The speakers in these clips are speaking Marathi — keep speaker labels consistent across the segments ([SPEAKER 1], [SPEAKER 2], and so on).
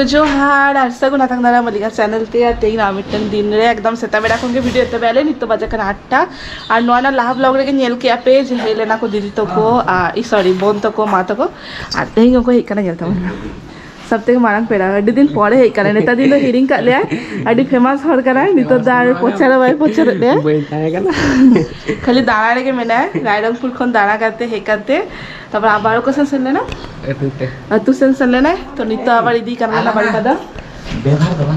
[SPEAKER 1] को जो हार और सगुन आतंक दारा मलिका चैनल ते या तेई ना मिटन दिन रे एकदम सेता बेड़ा कोन के वीडियो ते बेले नितो बजे कन 8टा और नोना लाभ ब्लॉग रे के नेल के पेज हेलेना को दीदी तो को ई सॉरी बोन तो को मा तो को और तेई को ही कना गेलता सब तक मारंग पेड़ा अड्डी दिन पड़े हे कने नेता दिन हिरिंग का ले अड्डी फेमस हर करा नितो दार पोचरा बाय पोचरा ले खाली दाना रे के मेना रायरंगपुर खन दाना करते हे करते तब आबारो को सेंसन लेना तू सेंसन लेना तो नितो आबार इदी करना ना बारी पदा
[SPEAKER 2] व्यवहार दबा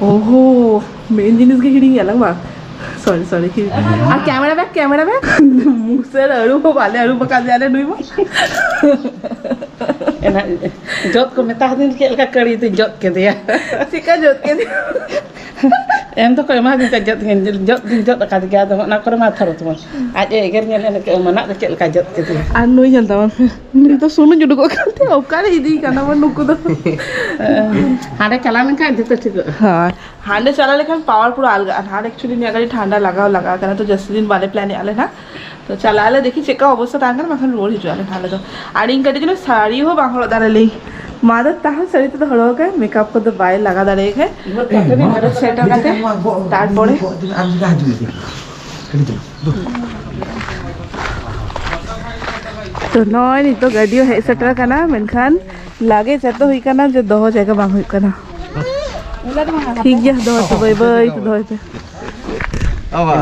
[SPEAKER 1] ओहो मेन जिनिस के हिरिंग अलग बा सॉरी सॉरी आ कैमरा बैक मुंह से अरु को वाले अरु बका जाले नुई
[SPEAKER 3] एना जोत को मेता दिन के लका करी तो जोत के दिया
[SPEAKER 1] चिका जोत के दिया
[SPEAKER 3] एम तो को मा दिन जोत का दिया तो ना कर मा थरो तो आज एगर ने के मना के लका जोत के दिया
[SPEAKER 1] आ नुई जनता मन तो सुनु जुडु को करते ओकारे इदी काना मन नुको तो
[SPEAKER 3] हाडे चला में का तो ठीक
[SPEAKER 1] हां हांडे चला लेकिन पावर पूरा अलग हां एक्चुअली ने अगर ठंडा लगा करना तो जस्ट दिन वाले प्लान आले ना तो चला आले देखी चेका अवस्था तांगन मखन रोड हिजो आले ठाले तो आणि इंकटे जनो साड़ी हो बांगलो दारेली मादत ताह सरी तो हड़ो के मेकअप को तो बाय लगा दारे है सेट करते तार पड़े तो नय नि तो गाडियो हे सेटर कना मेनखान लागे जतो हुई कना जे दो जगह बांग हुई कना ठीक गया दो तो बाय बाय तो दो पे
[SPEAKER 2] आवा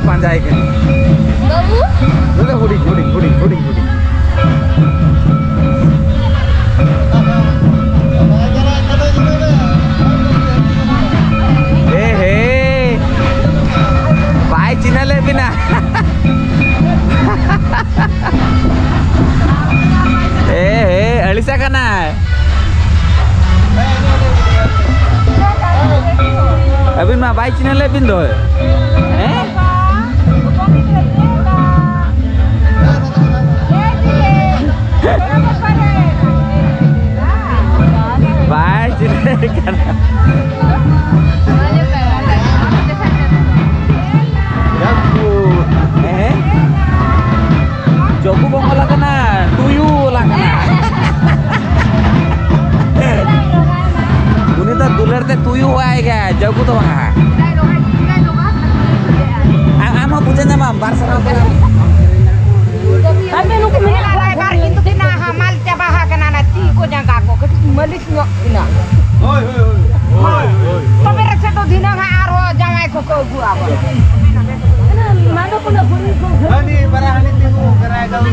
[SPEAKER 2] panjai kan.
[SPEAKER 4] Kamu?
[SPEAKER 2] Udah huding. Bye Cina lebih nah. Alisa kana. By channel ले बिन दो हैं बाय चैनल करना Joku bang olah kena, tuyu olah kena. Ini tak duler te tuyu aja, joku tu mah. Ama punya mam, barsa apa?
[SPEAKER 4] Tapi lu kemana lagi kar itu kena hamal coba kena nanti kau jangan kau melis nyok kena. Tapi rasa tu dina haro jangan kau gua apa. Mana pun nak beli kau.
[SPEAKER 2] Hani barang hani timu kerana kau.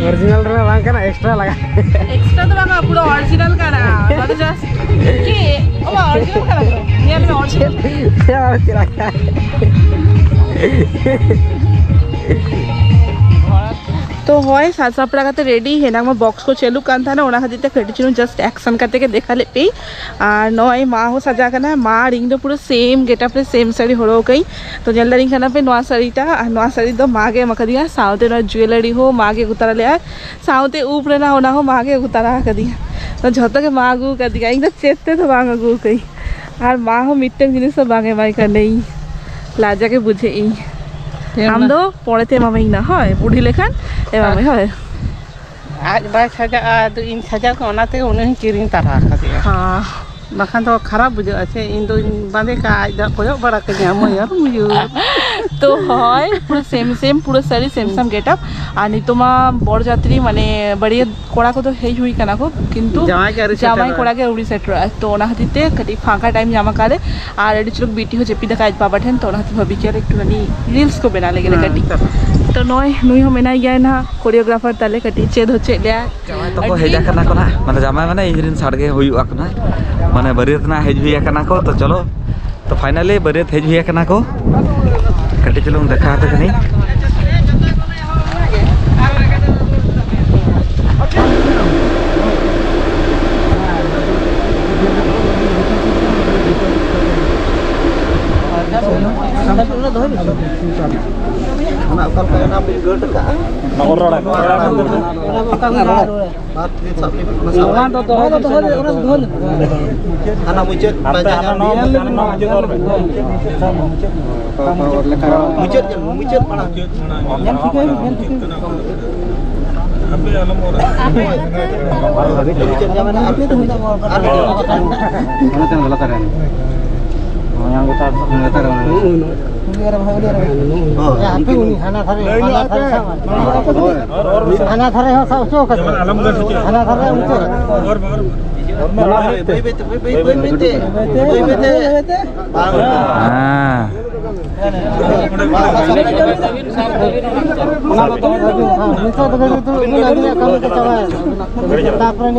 [SPEAKER 3] Original रे बांग करना एक्स्ट्रा लगा
[SPEAKER 1] एक्स्ट्रा तो बांगा पूरा ओरिजिनल का ना तो जस्ट कि ओ ओरिजिनल का लगा नियर में ओरिजिनल
[SPEAKER 3] क्या तेरा क्या
[SPEAKER 1] तो होय सात सापड़ा का रेडी है ना मैं बॉक्स को चलू कान था ना ओना खातिर ते खड़ी चिनु जस्ट एक्शन करते के देखा ले पे और नय माँ हो सजा करना माँ रिंग तो पूरा सेम गेटअप पे सेम साड़ी हो गई तो जल्दा रिंग खाना पे नवा साड़ीटा और नवा साड़ी तो माँ के मक दिया साउते ना ज्वेलरी हो माँ के उतारा लिया साउते ऊपर ना होना हो माँ के उतारा कर दिया तो झोतो के माँ गु कर दिया इंग चेते तो मांग गु कई और माँ हो मिट्टे जिनिस तो मांगे माई कर नहीं लाजा के बुझे ई हम दो पढ़ते मामा ही ना है बूढ़ी लेखन ए मामा है
[SPEAKER 3] आज बाय सजा तो इन सजा को ओनाते उन्हें किरिंग तारा खातिर
[SPEAKER 1] हाँ
[SPEAKER 3] बाखान तो खराब बुझे अच्छे इन दो बांधे का आज कोयो बड़ा के जाम यार मुझे
[SPEAKER 1] तो है पूरा सेम पूरा सारी सेम गेटअप और नहीं तो माँ बड़ जात्री माने बड़ी कोड़ा को तो है हुई कना को किंतु जामाई कोड़ा के उड़ी सेट रहा तो ओना हतीते कटी फांका टाइम जामा काले और एडी चुक बीटी हो जेपी दका आज बाबा ठेन तो ओना हती भाभी के एक टुनी रील्स को बना लेगे कटी तो नय नुई हो मेना गया ना कोरियोग्राफर ताले कटी चेद हो चे लिया
[SPEAKER 2] तो को हेजा करना को ना माने जामाई माने इंजरिन साड़गे हुई आकना माने बरियत ना हेज हुई आकना को तो चलो तो फाइनली बरियत हेज हुई आकना को कटी चलो देखा तो कहीं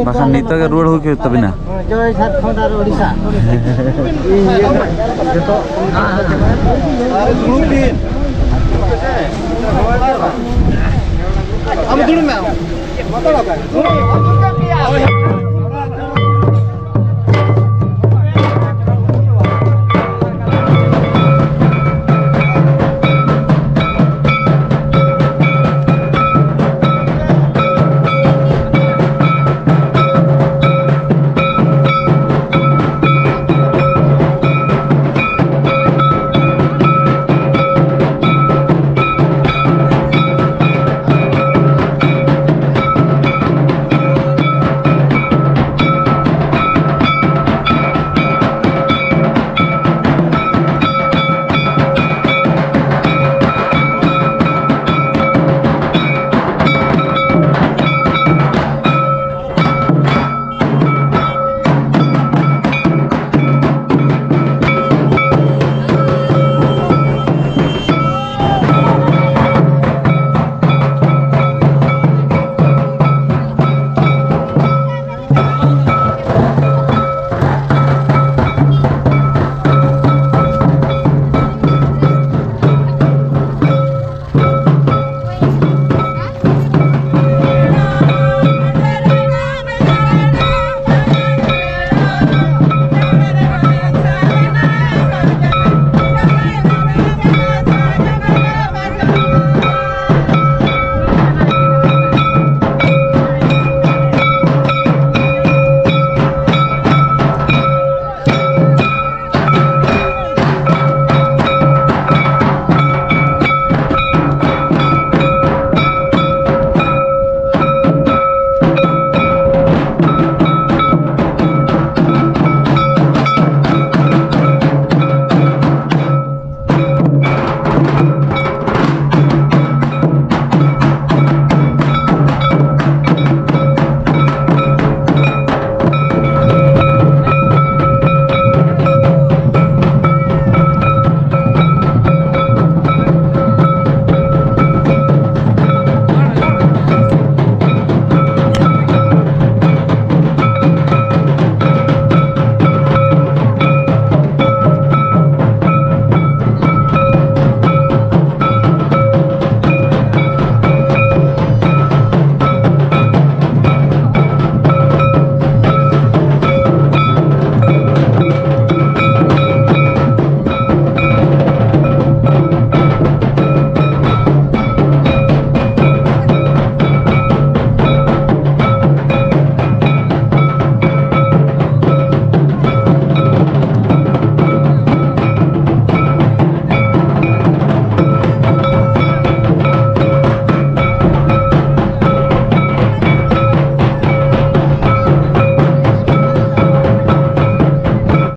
[SPEAKER 2] bahkan itu ke ruang hukum tapi na. Am dulu mau.